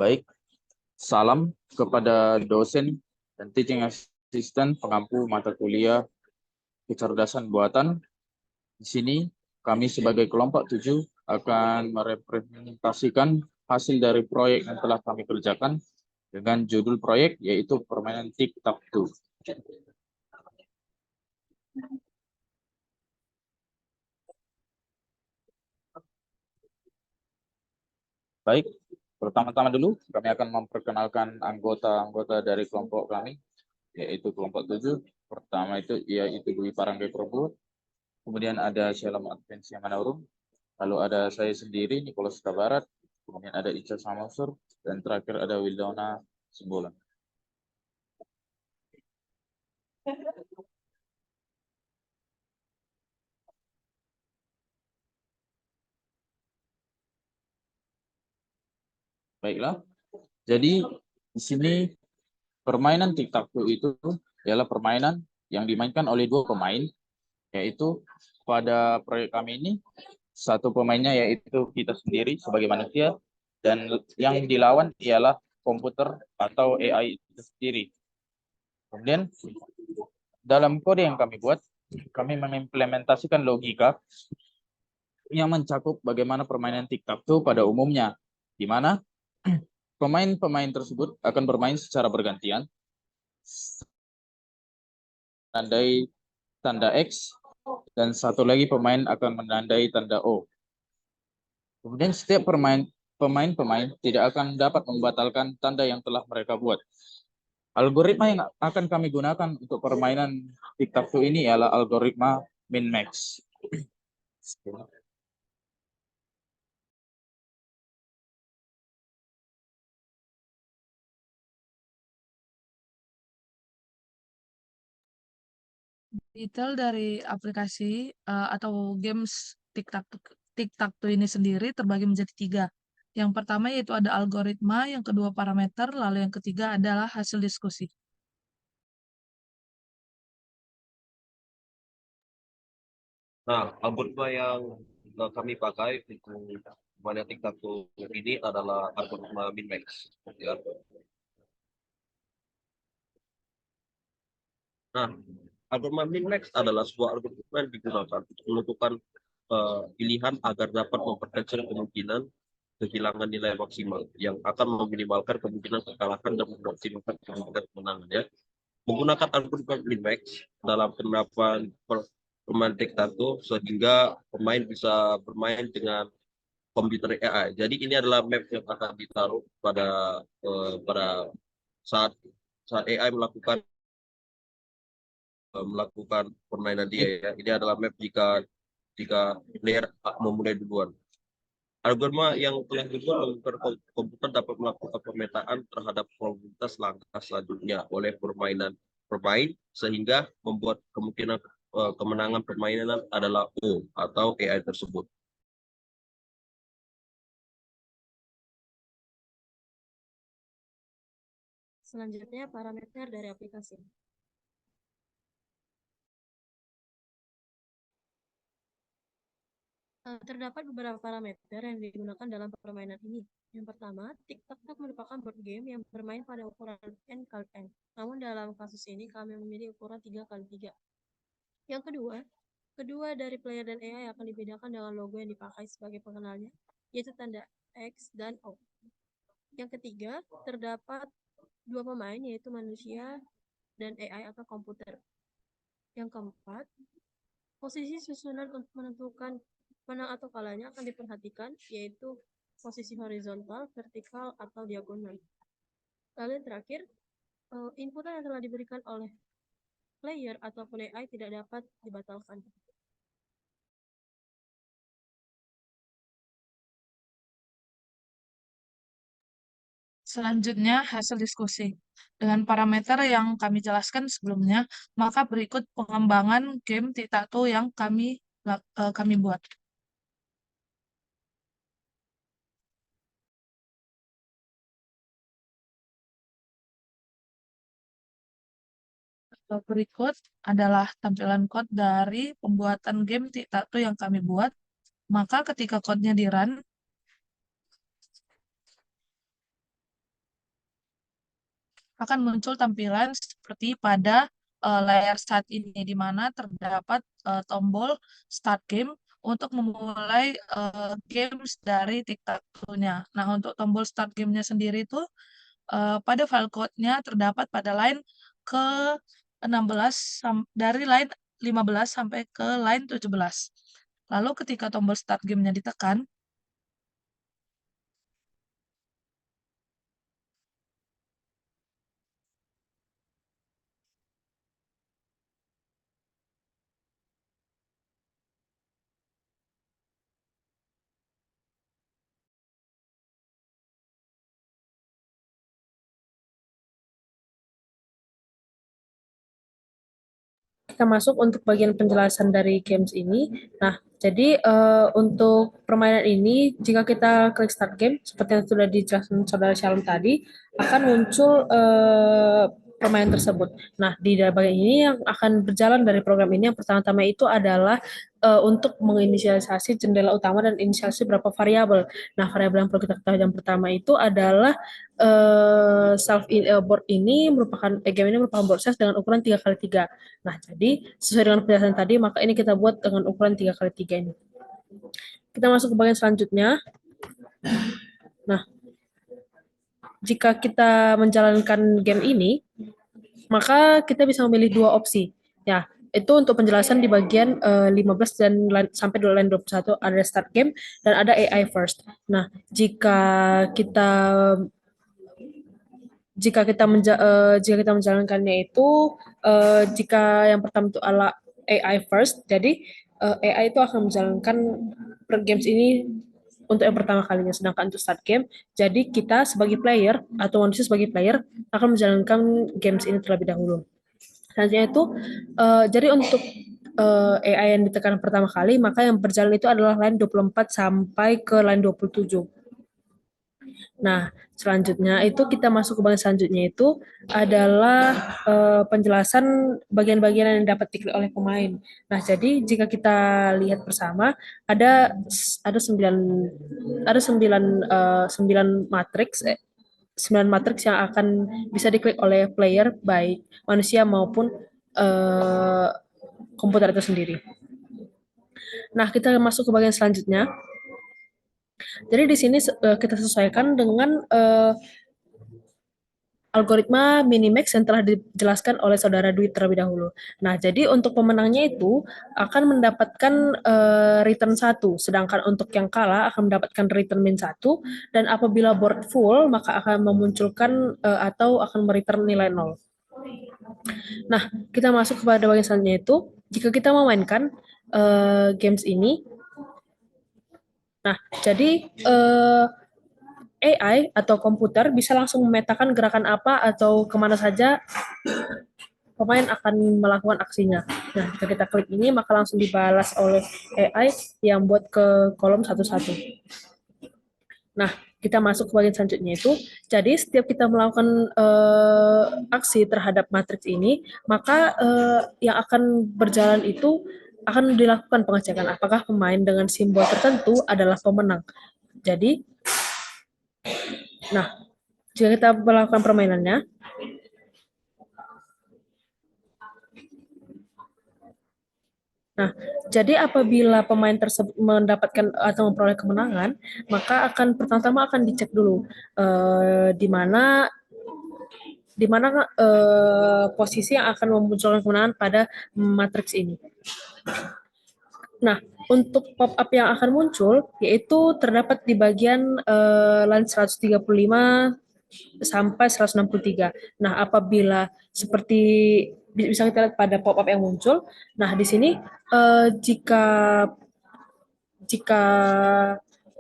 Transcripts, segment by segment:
Baik, salam kepada dosen dan teaching assistant pengampu mata kuliah kecerdasan buatan. Di sini kami sebagai kelompok 7 akan merepresentasikan hasil dari proyek yang telah kami kerjakan dengan judul proyek yaitu permainan tic-tac-toe. Baik, pertama-tama dulu kami akan memperkenalkan anggota-anggota dari kelompok kami, yaitu kelompok 7. Pertama itu yaitu Dwi Paranggai Prabowo, kemudian ada Shalom Advensia Manaurum, lalu ada saya sendiri Nicholas Kabarat, kemudian ada Ica Samosur, dan terakhir ada Wildona Simbolan. Baiklah, jadi di sini permainan tic-tac-toe itu adalah permainan yang dimainkan oleh dua pemain, yaitu pada proyek kami ini satu pemainnya yaitu kita sendiri sebagai manusia dan yang dilawan ialah komputer atau AI itu sendiri. Kemudian dalam kode yang kami buat, kami mengimplementasikan logika yang mencakup bagaimana permainan tic-tac-toe pada umumnya, di mana pemain-pemain tersebut akan bermain secara bergantian, menandai tanda X, dan satu lagi pemain akan menandai tanda O. Kemudian setiap pemain tidak akan dapat membatalkan tanda yang telah mereka buat. Algoritma yang akan kami gunakan untuk permainan tic-tac-toe ini ialah algoritma min-max. Detail dari aplikasi atau games tic-tac-toe ini sendiri terbagi menjadi 3. Yang pertama yaitu ada algoritma, yang kedua parameter, lalu yang ketiga adalah hasil diskusi. Nah, algoritma yang kami pakai untuk permainan tic-tac-toe ini adalah algoritma min-max. Ya. Nah, algoritma min-max adalah sebuah algoritma yang digunakan untuk menentukan pilihan agar dapat memperkecil kemungkinan kehilangan nilai maksimal yang akan meminimalkan kemungkinan kekalahan dan memaksimalkan kemungkinan kemenangan. Ya. Menggunakan algoritma min-max dalam penerapan permainan tic-tac-toe sehingga pemain bisa bermain dengan komputer AI. Jadi ini adalah map yang akan ditaruh pada saat AI melakukan permainan dia ya. Ini adalah map jika player memulai duluan. Algoritma yang telah dibuat membuat komputer dapat melakukan pemetaan terhadap probabilitas langkah selanjutnya oleh pemain sehingga membuat kemungkinan kemenangan permainan adalah O atau AI tersebut. Selanjutnya parameter dari aplikasi. Terdapat beberapa parameter yang digunakan dalam permainan ini. Yang pertama, tic-tac-toe merupakan board game yang bermain pada ukuran n kali n. Namun dalam kasus ini kami memilih ukuran 3 kali 3. Yang kedua dari player dan AI akan dibedakan dengan logo yang dipakai sebagai pengenalnya, yaitu tanda X dan O. Yang ketiga, terdapat dua pemain, yaitu manusia dan AI atau komputer. Yang keempat, posisi susunan untuk menentukan menang atau kalahnya akan diperhatikan, yaitu posisi horizontal, vertikal, atau diagonal. Lalu yang terakhir, inputan yang telah diberikan oleh player ataupun AI tidak dapat dibatalkan. Selanjutnya, hasil diskusi. Dengan parameter yang kami jelaskan sebelumnya, maka berikut pengembangan game tic-tac-toe yang kami buat. Berikut adalah tampilan code dari pembuatan game tic-tac-toe yang kami buat. Maka ketika code-nya di-run, akan muncul tampilan seperti pada layar saat ini, di mana terdapat tombol Start Game untuk memulai games dari tic-tac-toe-nya. Nah, untuk tombol Start Game-nya sendiri itu pada file code-nya terdapat pada line ke 16 dari line 15 sampai ke line 17. Lalu ketika tombol Start Game-nya ditekan, kita masuk untuk bagian penjelasan dari games ini. Nah, jadi untuk permainan ini, jika kita klik start game, seperti yang sudah dijelaskan Saudara Shalom tadi, akan muncul permainan tersebut. Nah, di bagian ini yang akan berjalan dari program ini, yang pertama-tama itu adalah untuk menginisialisasi jendela utama dan inisialisasi beberapa variabel. Nah, variabel yang perlu kita ketahui yang pertama itu adalah board ini merupakan game ini merupakan board size dengan ukuran 3x3. Nah, jadi sesuai dengan penjelasan tadi, maka ini kita buat dengan ukuran 3x3 ini. Kita masuk ke bagian selanjutnya. Nah, jika kita menjalankan game ini, maka kita bisa memilih dua opsi. Ya, itu untuk penjelasan di bagian 15 dan sampai line 21 ada start game dan ada AI first. Nah, jika kita menjalankannya itu jika yang pertama itu adalah AI first, jadi AI itu akan menjalankan games ini untuk yang pertama kalinya, sedangkan untuk start game, jadi kita sebagai player atau manusia sebagai player akan menjalankan games ini terlebih dahulu. Selanjutnya itu jadi untuk AI yang ditekan pertama kali, maka yang berjalan itu adalah line 24 sampai ke line 27. Nah, selanjutnya itu kita masuk ke bagian selanjutnya itu adalah penjelasan bagian-bagian yang dapat diklik oleh pemain. Nah, jadi jika kita lihat bersama ada 9 matriks 9 matriks yang akan bisa diklik oleh player baik manusia maupun komputer itu sendiri. Nah, kita masuk ke bagian selanjutnya. Jadi di sini kita sesuaikan dengan algoritma minimax yang telah dijelaskan oleh Saudara Dwi terlebih dahulu. Nah, jadi untuk pemenangnya itu akan mendapatkan return 1, sedangkan untuk yang kalah akan mendapatkan return min 1, dan apabila board full, maka akan memunculkan atau akan mereturn nilai 0. Nah, kita masuk kepada bagian selanjutnya itu, jika kita memainkan games ini, nah, jadi AI atau komputer bisa langsung memetakan gerakan apa atau kemana saja pemain akan melakukan aksinya. Nah, jika kita klik ini, maka langsung dibalas oleh AI yang buat ke kolom satu-satu. Nah, kita masuk ke bagian selanjutnya itu, jadi setiap kita melakukan aksi terhadap matriks ini, maka yang akan berjalan itu akan dilakukan pengecekan apakah pemain dengan simbol tertentu adalah pemenang. Jadi, nah, jika kita melakukan permainannya, nah, jadi apabila pemain tersebut mendapatkan atau memperoleh kemenangan, maka akan pertama-tama akan dicek dulu di mana posisi yang akan memunculkan kemenangan pada matriks ini. Nah, untuk pop-up yang akan muncul, yaitu terdapat di bagian line 135 sampai 163. Nah, apabila seperti bisa kita lihat pada pop-up yang muncul, nah di sini jika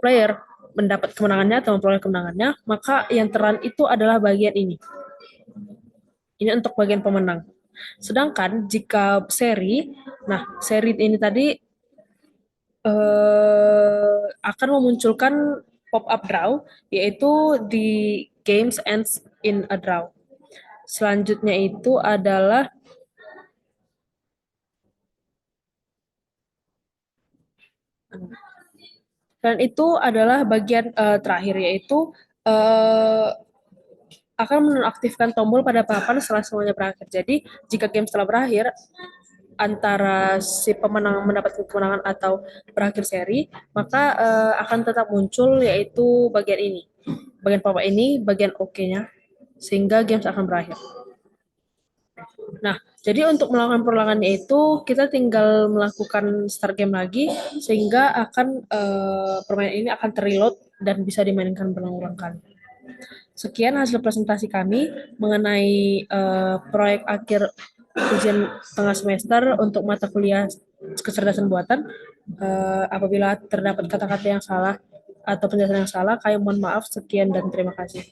player mendapat kemenangannya atau memperoleh kemenangannya, maka yang terang itu adalah bagian ini. Ini untuk bagian pemenang. Sedangkan jika seri, nah seri ini tadi akan memunculkan pop-up draw, yaitu di games ends in a draw. Selanjutnya itu adalah dan itu adalah bagian terakhir, yaitu akan menonaktifkan tombol pada papan setelah semuanya berakhir. Jadi, jika game telah berakhir, antara si pemenang mendapatkan kemenangan atau berakhir seri, maka akan tetap muncul yaitu bagian ini. Bagian papan ini, bagian OK-nya, sehingga games akan berakhir. Nah, jadi untuk melakukan perulangannya itu, kita tinggal melakukan start game lagi, sehingga akan permainan ini akan terreload dan bisa dimainkan berulang-ulang kali. Sekian hasil presentasi kami mengenai proyek akhir ujian tengah semester untuk mata kuliah kecerdasan buatan. Apabila terdapat kata-kata yang salah atau penjelasan yang salah, kami mohon maaf. Sekian dan terima kasih.